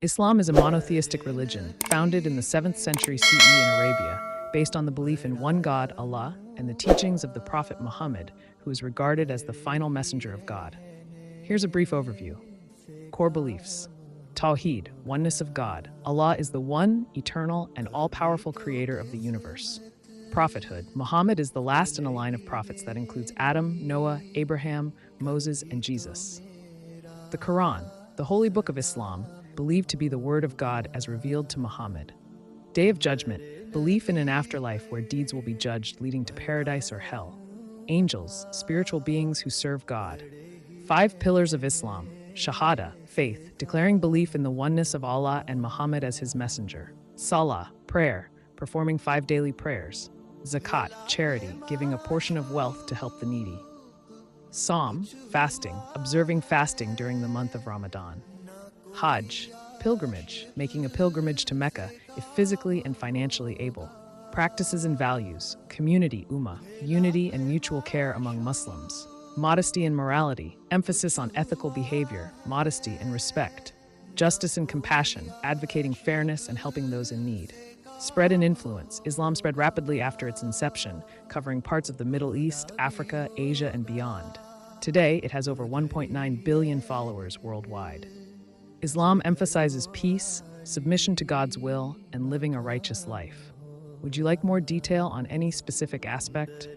Islam is a monotheistic religion founded in the 7th century CE in Arabia, based on the belief in one God, Allah, and the teachings of the Prophet Muhammad, who is regarded as the final messenger of God. Here's a brief overview. Core beliefs. Tawheed, oneness of God. Allah is the one, eternal, and all-powerful creator of the universe. Prophethood. Muhammad is the last in a line of prophets that includes Adam, Noah, Abraham, Moses, and Jesus. The Quran, the holy book of Islam, believed to be the word of God as revealed to Muhammad. Day of Judgment, belief in an afterlife where deeds will be judged leading to paradise or hell. Angels, spiritual beings who serve God. 5 pillars of Islam. Shahada, faith, declaring belief in the oneness of Allah and Muhammad as his messenger. Salah, prayer, performing 5 daily prayers. Zakat, charity, giving a portion of wealth to help the needy. Saum, fasting, observing fasting during the month of Ramadan. Hajj, pilgrimage, making a pilgrimage to Mecca if physically and financially able. Practices and values, community, ummah, unity and mutual care among Muslims. Modesty and morality, emphasis on ethical behavior, modesty and respect. Justice and compassion, advocating fairness and helping those in need. Spread and influence, Islam spread rapidly after its inception, covering parts of the Middle East, Africa, Asia, and beyond. Today, it has over 1.9 billion followers worldwide. Islam emphasizes peace, submission to God's will, and living a righteous life. Would you like more detail on any specific aspect?